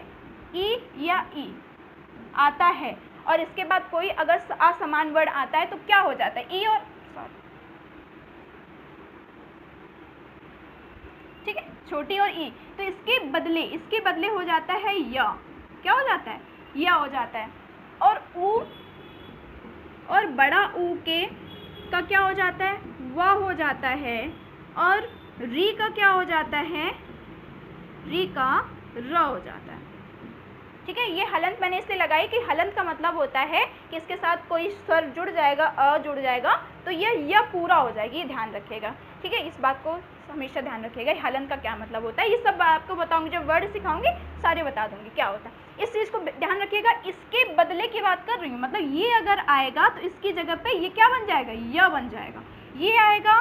ई या ई आता है और इसके बाद कोई अगर असमान वर्ण आता है तो क्या हो जाता है, ई और, ठीक है, छोटी और ई, तो इसके बदले हो जाता है य, क्या हो जाता है, य हो जाता है, और ऊ और बड़ा ऊ के का क्या हो जाता है, व हो जाता है, और री का क्या हो जाता है, री का र हो जाता है, ठीक है। ये हलंत मैंने इसलिए लगाई कि हलंत का मतलब होता है कि इसके साथ कोई स्वर जुड़ जाएगा, अ जुड़ जाएगा तो ये पूरा हो जाएगी, ये ध्यान रखिएगा, ठीक है, इस बात को हमेशा ध्यान रखिएगा, हलंत का क्या मतलब होता है, ये सब आपको बताऊंगी, जब वर्ड सिखाऊंगी सारे बता दूंगी क्या होता है, इस चीज़ को ध्यान रखिएगा। इसके बदले की बात कर रही हूँ, मतलब ये अगर आएगा तो इसकी जगह पे ये क्या बन जाएगा, य बन जाएगा, ये आएगा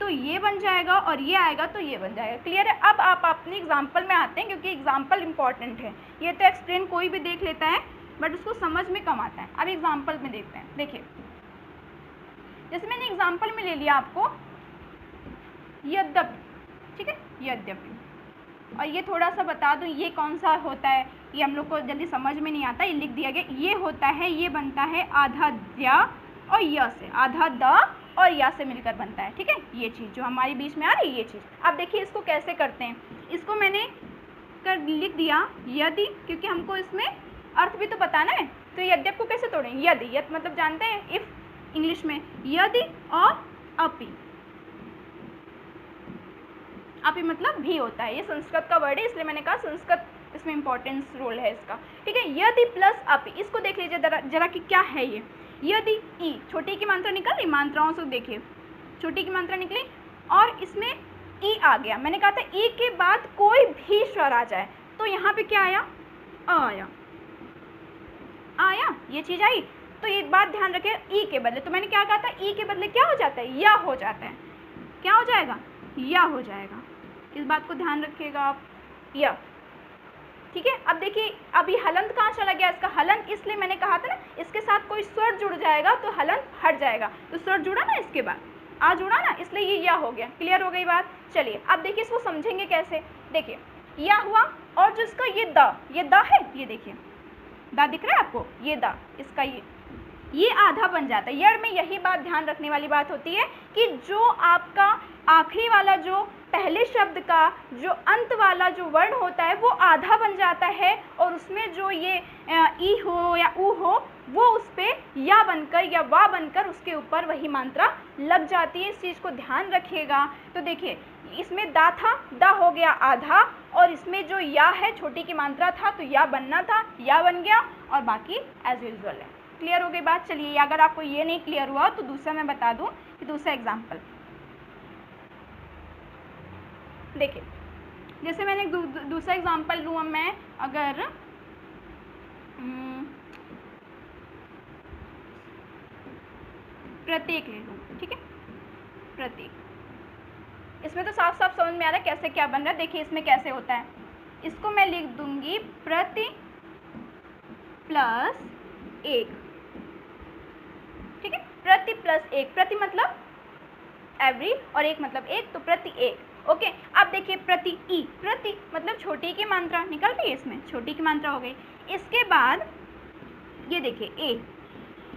तो ये बन जाएगा और ये आएगा तो ये बन जाएगा, क्लियर है। अब आप अपने एग्जाम्पल में आते हैं क्योंकि एग्जाम्पल इंपॉर्टेंट है, ये तो एक्सप्लेन कोई भी देख लेता है बट उसको समझ में कम आता है। अब एग्जाम्पल में देखते हैं, देखिए जैसे मैंने एग्जाम्पल में ले लिया आपको यद्यपि, ठीक है, यद्यपि, और ये थोड़ा सा बता दूं ये कौन सा होता है, ये हम लोग को जल्दी समझ में नहीं आता, ये लिख दिया गया, ये होता है, ये बनता है आधा द्या और य से, आधा द और या से मिलकर बनता है, ठीक है, ये चीज़ जो हमारे बीच में आ रही है ये चीज़। अब देखिए इसको कैसे करते हैं, इसको मैंने लिख दिया यदि, क्योंकि हमको इसमें अर्थ भी तो बताना है, तो यद्यप को कैसे तोड़ेंगे, यदि, यद मतलब जानते हैं इफ, इंग्लिश में यदि और अपि, अपि मतलब भी होता है, ये संस्कृत का वर्ड है इसलिए मैंने कहा संस्कृत इसमें इंपॉर्टेंस रोल है इसका, ठीक है। यदि प्लस अप, इसको देख लीजिए जरा कि क्या है ये। यदि ई, छोटी की मात्रा निकल रही, मात्राओं से देखिए, छोटी की मात्रा निकली और इसमें ई आ गया। मैंने कहा था ई के बाद कोई भी स्वर आ जाए तो यहाँ पे क्या आया, आया, ये चीज आई। तो एक बात ध्यान रखें, ई के बदले, तो मैंने क्या कहा था, ई के बदले क्या हो जाता है, या हो जाता है। क्या हो जाएगा, या हो जाएगा। इस बात को ध्यान रखिएगा आप, या, ठीक है। अब देखिए अभी हलंत कहाँ चला गया, इसका हलंत इसलिए मैंने कहा था ना, इसके साथ कोई स्वर जुड़ जाएगा तो हलंत हट जाएगा। तो स्वर जुड़ा ना, इसके बाद आ जुड़ा ना, इसलिए ये या हो गया। क्लियर हो गई बात। चलिए अब देखिए इसको समझेंगे कैसे। देखिए या हुआ और जो इसका ये द है, ये देखिए दा दिख रहा है आपको, ये दा, इसका ये आधा बन जाता है। यड़ में यही बात ध्यान रखने वाली बात होती है कि जो आपका आखिरी वाला, जो पहले शब्द का जो अंत वाला जो वर्ण होता है वो आधा बन जाता है और उसमें जो ये ई हो या ऊ हो वो उस पर या बनकर या वा बनकर उसके ऊपर वही मात्रा लग जाती है। इस चीज़ को ध्यान रखिएगा। तो देखिए इसमें दा था, दा हो गया आधा, और इसमें जो या है छोटी की मात्रा था तो या बनना था, या बन गया, और बाकी एज यूजुअल है। क्लियर हो गई बात। चलिए अगर आपको ये नहीं क्लियर हुआ तो दूसरा मैं बता दूं कि दूसरा एग्जाम्पल देखिए, जैसे मैंने दूसरा एग्जाम्पल लूँ मैं, अगर प्रतीक ले लूँ, ठीक है, प्रतीक। इसमें तो साफ साफ समझ में आ रहा है कैसे क्या बन रहा है। देखिए इसमें कैसे होता है, इसको मैं लिख दूंगी प्रति प्लस एक, ठीक है, प्रति प्लस एक, प्रति मतलब एवरी और एक मतलब एक, तो प्रति एक। ओके, अब देखिए प्रति ई, प्रति मतलब छोटी की मात्रा निकल रही है, इसमें छोटी की मात्रा हो गई। इसके बाद ये देखिए ए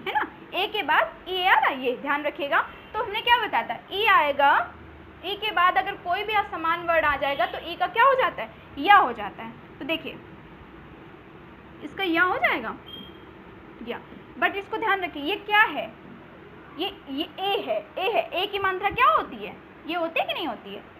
है ना, ए के बाद ई आ रहा है, ये ध्यान रखिएगा। तो हमने क्या बताया था, ई आएगा, ई के बाद अगर कोई भी असमान वर्ड आ जाएगा तो ई का क्या हो जाता है, या हो जाता है। तो देखिए इसका या हो जाएगा, या, बट इसको ध्यान रखिए ये क्या है, ये ए है, ए की मात्रा क्या होती है, ये होती है कि नहीं होती है।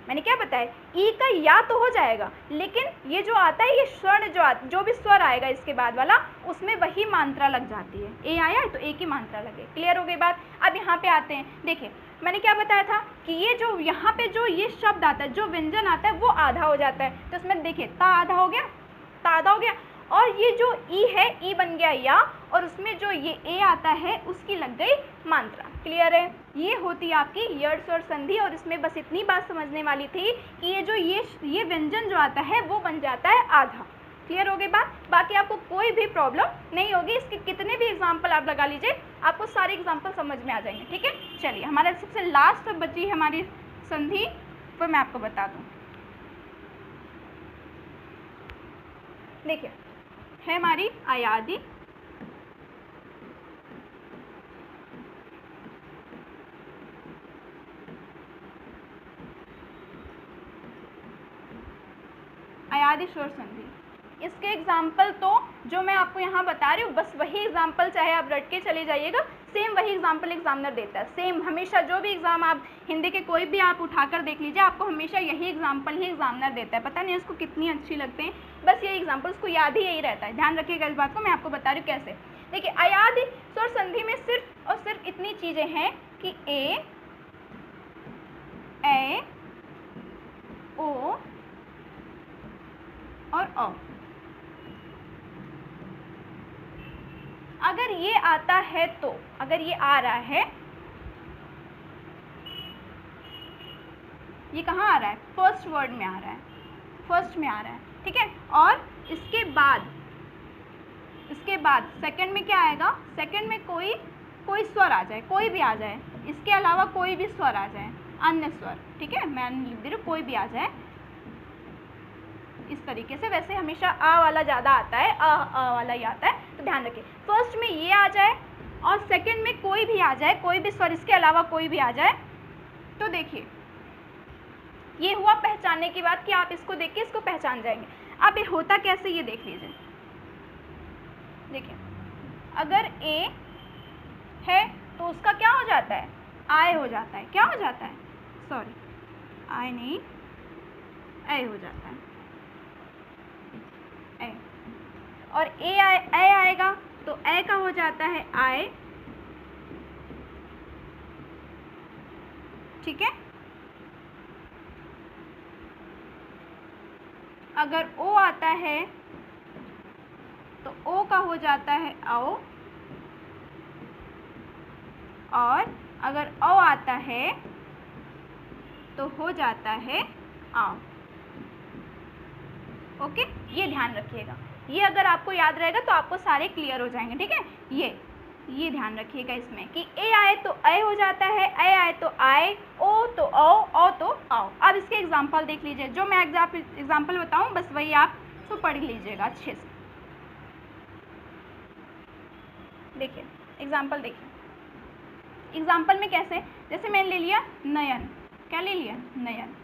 मैंने क्या बताया, ई का या तो हो जाएगा, लेकिन ये जो आता है, ये स्वर्ण जो भी स्वर आएगा इसके बाद वाला, उसमें वही मात्रा लग जाती है। ए आया है तो ए की मात्रा लगे। क्लियर हो गई बात। अब यहाँ पे आते हैं, देखिए मैंने क्या बताया था कि ये जो यहाँ पे जो ये शब्द आता है, जो व्यंजन आता है वो आधा हो जाता है। तो इसमें देखिए ता आधा हो गया, ता आधा हो गया, और ये जो ई है, ई बन गया या, और उसमें जो ये ए आता है उसकी लग गई मात्रा। क्लियर है। ये होती है आपकी यड़ स्वर संधि, और इसमें बस इतनी बात समझने वाली थी कि ये जो ये व्यंजन जो आता है वो बन जाता है आधा। क्लियर हो गई बात। बाकी आपको कोई भी प्रॉब्लम नहीं होगी, इसके कितने भी एग्जाम्पल आप लगा लीजिए, आपको सारे एग्जाम्पल समझ में आ जाएंगे। ठीक है, चलिए हमारा सबसे लास्ट बची है हमारी संधि, वो मैं आपको बता दूँ। देखिए है हमारी अयादि, अयादि स्वर संधि। इसके एग्जाम्पल तो जो मैं आपको यहाँ बता रही हूँ बस वही एग्जाम्पल, चाहे आप रट के चले जाइएगा, सेम वही एग्जाम्पल एग्जामिनर देता है। सेम हमेशा जो भी एग्जाम आप हिंदी के कोई भी आप उठाकर देख लीजिए, आपको हमेशा यही एग्जाम्पल ही एग्जामिनर देता है। पता नहीं उसको कितनी अच्छी लगते हैं, बस ये एग्जाम्पल उसको याद ही यही रहता है। ध्यान रखिएगा इस बात को, मैं आपको बता रही हूँ कैसे। देखिए अयादि स्वर संधि में सिर्फ और सिर्फ इतनी चीज़ें हैं कि ए ओ और अ। अगर ये आता है तो, अगर ये आ रहा है, ये कहाँ आ रहा है, फर्स्ट वर्ड में आ रहा है, फर्स्ट में आ रहा है, ठीक है। और इसके बाद सेकंड में क्या आएगा, सेकंड में कोई स्वर आ जाए, कोई भी आ जाए, इसके अलावा कोई भी स्वर आ जाए, अन्य स्वर, ठीक है, मैं लिख दे रही हूँ, कोई भी आ जाए इस तरीके से। वैसे हमेशा आ वाला ज़्यादा आता है, अ वाला ही आता है, तो ध्यान रखिए। फर्स्ट में ये आ जाए और सेकंड में कोई भी आ जाए, कोई भी स्वर इसके अलावा कोई भी आ जाए, तो देखिए ये हुआ पहचानने की बात कि आप इसको देख के इसको पहचान जाएंगे। अब ये होता कैसे, ये देख लीजिए। देखिए अगर ए है तो उसका क्या हो जाता है, आय हो जाता है। क्या हो जाता है, सॉरी आय नहीं, ऐ हो जाता है। और ए आएगा तो ए का हो जाता है आए, ठीक है। अगर ओ आता है तो ओ का हो जाता है आओ, और अगर ओ आता है तो हो जाता है आओ। ओके, ये ध्यान रखिएगा, ये अगर आपको याद रहेगा तो आपको सारे क्लियर हो जाएंगे, ठीक है। ये ध्यान रखिएगा इसमें कि ए आए तो ए हो जाता है, ए आए तो आए, ओ तो ओ तो आओ। अब इसके एग्जाम्पल देख लीजिए, जो मैं एग्जाम्पल बताऊं बस वही आप तो पढ़ लीजिएगा अच्छे से। देखिए एग्जाम्पल, देखिए एग्जाम्पल में कैसे, जैसे मैंने ले लिया नयन, क्या ले लिया नयन।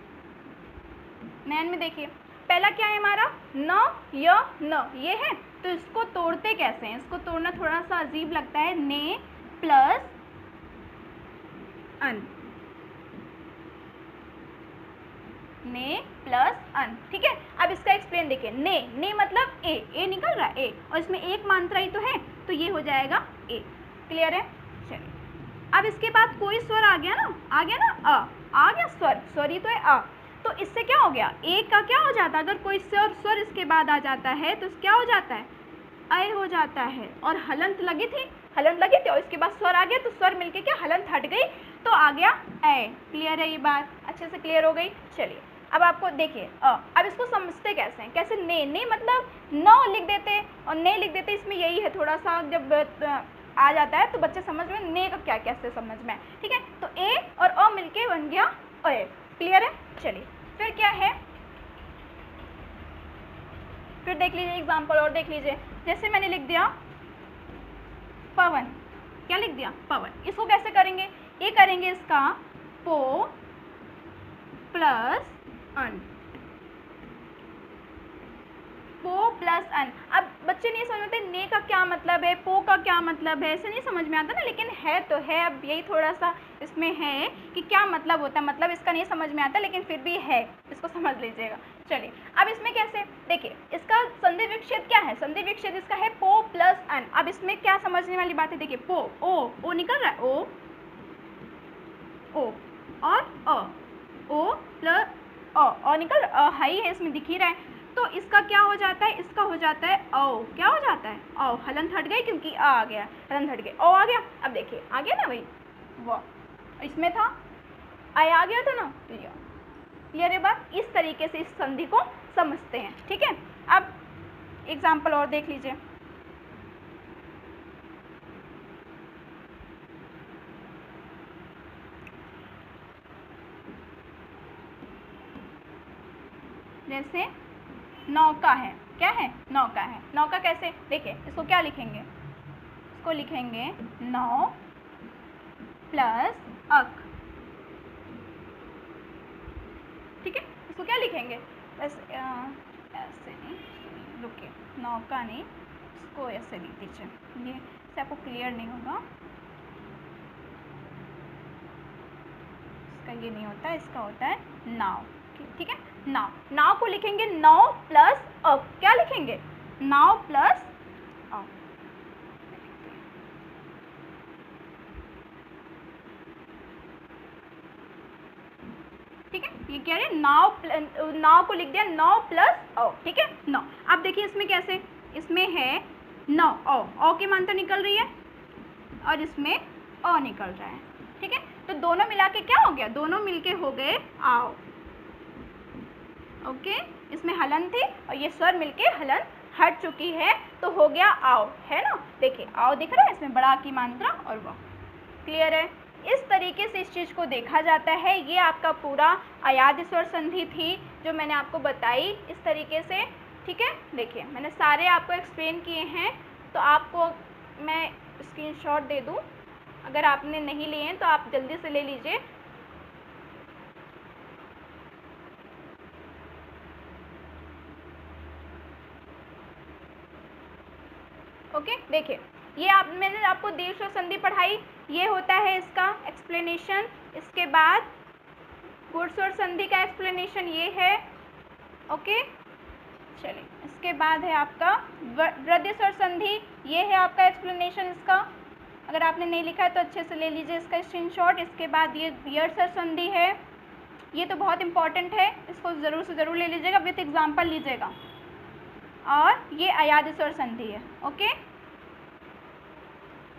नयन में देखिए पहला क्या है हमारा न य न, ये है, तो इसको तोड़ते कैसे हैं, इसको तोड़ना थोड़ा सा अजीब लगता है। ने प्लस अन, ने प्लस अन, ठीक है। अब इसका एक्सप्लेन देखिए, ने मतलब ए निकल रहा है ए, और इसमें एक मात्रा ही तो है, तो ये हो जाएगा ए। क्लियर है, चलिए। अब इसके बाद कोई स्वर आ गया ना, आ गया स्वर ही तो है अ, तो इससे क्या हो गया, ए का क्या हो जाता है, अगर कोई स्वर इसके बाद आ जाता है तो क्या हो जाता है, अय हो जाता है। और हलंत लगी थी और इसके बाद स्वर आ गया, तो स्वर मिलके क्या हलंत हट गई, तो आ गया ए। क्लियर है, ये बात अच्छे से क्लियर हो गई। चलिए अब आपको देखिए अब इसको समझते कैसे हैं, कैसे ने मतलब न लिख देते और ने लिख देते, इसमें यही है थोड़ा सा, जब आ जाता है तो बच्चे समझ में ने का क्या कैसे समझ में, ठीक है। तो ए और अ मिलके बन गया ए। क्लियर है, चलिए फिर क्या है, फिर देख लीजिए एग्जाम्पल और देख लीजिए। जैसे मैंने लिख दिया पवन, क्या लिख दिया पवन, इसको कैसे करेंगे, ये करेंगे इसका पो प्लस अन, पो प्लस अन। अब बच्चे नहीं समझते ने का क्या मतलब है, पो का क्या मतलब है, ऐसे नहीं समझ में आता ना, लेकिन है तो है। अब यही थोड़ा सा इसमें है कि क्या मतलब होता है, मतलब इसका नहीं समझ में आता, लेकिन फिर भी है, इसको समझ लीजिएगा। चलिए अब इसमें कैसे, देखिए इसका संधि विच्छेद क्या है, संधि विच्छेद इसका है पो प्लस अन। अब इसमें क्या समझने वाली बात है, देखिए पो ओ निकल रहा है, ओ और ओ प्लस ओ निकल हाई है, इसमें दिख ही रहा है। तो इसका क्या हो जाता है, इसका हो जाता है ओ, क्या हो जाता है ओ, हलंत हट गई क्योंकि आ गया, हलंत हट गई, ओ आ गया। अब देखिए आ गया ना भाई, वाह, इसमें था आई आ गया था ना, तो ये क्लियर है बात। इस तरीके से इस संधि को समझते हैं, ठीक है। अब एग्जाम्पल और देख लीजिए। जैसे नौका है, क्या है नौका है, नौका कैसे, देखिए इसको क्या लिखेंगे, इसको लिखेंगे नौ प्लस अक, ठीक है। इसको क्या लिखेंगे, बस ऐसे नहीं, रुकिए, नौका नहीं, इसको ऐसे लिख दीजिए, ये से आपको क्लियर नहीं होगा, इसका ये नहीं होता है, इसका होता है नाव, ठीक है। नाव को लिखेंगे नौ प्लस अक, क्या लिखेंगे नाव प्लस अक, ठीक है। ये क्या है, नाव को लिख दिया नौ प्लस ओ, ठीक है नौ। अब देखिए इसमें कैसे, इसमें है नौ ओ की मात्रा निकल रही है और इसमें ओ निकल रहा है, ठीक है। तो दोनों मिला के क्या हो गया, दोनों मिलके हो गए आओ, ओके। इसमें हलन थी और ये स्वर मिलके हलन हट चुकी है, तो हो गया आओ, है ना। देखिए आओ दिख रहा है, इसमें बड़ा की मात्रा और वह, क्लियर है। इस तरीके से इस चीज़ को देखा जाता है। ये आपका पूरा अयाद्य स्वर संधि थी जो मैंने आपको बताई इस तरीके से, ठीक है। देखिए मैंने सारे आपको एक्सप्लेन किए हैं, तो आपको मैं स्क्रीनशॉट दे दूं, अगर आपने नहीं लिए हैं तो आप जल्दी से ले लीजिए। ओके, देखिए ये मैंने आपको दीर्घ स्वर संधि पढ़ाई, ये होता है इसका एक्सप्लेनेशन। इसके बाद गुण स्वर संधि का एक्सप्लेनेशन ये है, ओके। चलिए, इसके बाद है आपका वृद्धि स्वर संधि। ये है आपका एक्सप्लेनेशन इसका। अगर आपने नहीं लिखा है तो अच्छे से ले लीजिए इसका स्क्रीनशॉट। इसके बाद ये वियर्ड स्वर संधि है, ये तो बहुत इंपॉर्टेंट है, इसको ज़रूर से ज़रूर ले लीजिएगा, विथ एग्जाम्पल लीजिएगा। और ये अयादि स्वर संधि है, ओके,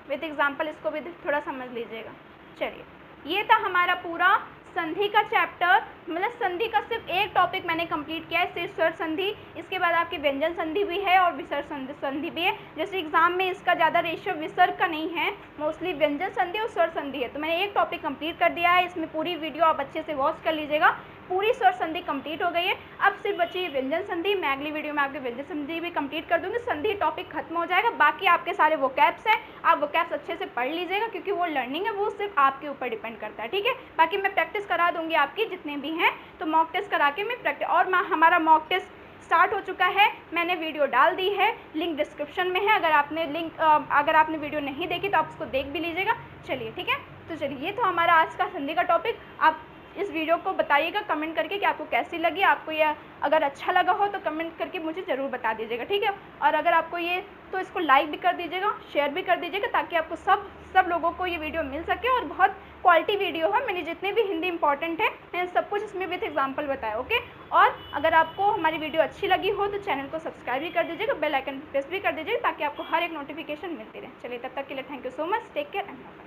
विथ एग्जाम्पल इसको भी थोड़ा समझ लीजिएगा। चलिए, ये था हमारा पूरा संधि का चैप्टर, मतलब संधि का सिर्फ एक टॉपिक मैंने कंप्लीट किया है, सिर्फ स्वर संधि। इसके बाद आपकी व्यंजन संधि भी है और विसर्ग संधि भी है। जैसे एग्जाम में इसका ज़्यादा रेशियो विसर्ग का नहीं है, मोस्टली व्यंजन संधि और स्वर संधि है। तो मैंने एक टॉपिक कंप्लीट कर दिया है, इसमें पूरी वीडियो आप अच्छे से वॉच कर लीजिएगा। पूरी स्वर संधि कंप्लीट हो गई है, अब सिर्फ बची है व्यंजन संधि। मैं अगली वीडियो में आपके व्यंजन संधि भी कंप्लीट कर दूंगी, संधि टॉपिक खत्म हो जाएगा। बाकी आपके सारे वोकैब्स हैं, आप वोकैब्स अच्छे से पढ़ लीजिएगा, क्योंकि वो लर्निंग है, वो सिर्फ आपके ऊपर डिपेंड करता है, ठीक है। बाकी मैं प्रैक्टिस करा दूंगी आपकी जितने भी हैं, तो मॉक टेस्ट करा के मैं प्रैक्टिस, और हमारा मॉक टेस्ट स्टार्ट हो चुका है, मैंने वीडियो डाल दी है, लिंक डिस्क्रिप्शन में है। अगर आपने वीडियो नहीं देखी तो आप उसको देख भी लीजिएगा। चलिए, ठीक है, तो चलिए, ये तो हमारा आज का संधि का टॉपिक। आप इस वीडियो को बताइएगा कमेंट करके कि आपको कैसी लगी। आपको ये अगर अच्छा लगा हो तो कमेंट करके मुझे ज़रूर बता दीजिएगा, ठीक है। और अगर आपको ये, तो इसको लाइक भी कर दीजिएगा, शेयर भी कर दीजिएगा, ताकि आपको सब लोगों को ये वीडियो मिल सके। और बहुत क्वालिटी वीडियो है, मैंने जितने भी हिंदी इंपॉर्टेंट है मैंने सब कुछ इसमें विथ एग्जाम्पल बताया, ओके। और अगर आपको हमारी वीडियो अच्छी लगी हो तो चैनल को सब्सक्राइब भी कर दीजिएगा, बेल आइकन प्रेस भी कर दीजिएगा, ताकि आपको हर एक नोटिफिकेशन मिलती रहे। चलिए, तब तक के लिए thank you so much, take care and bye.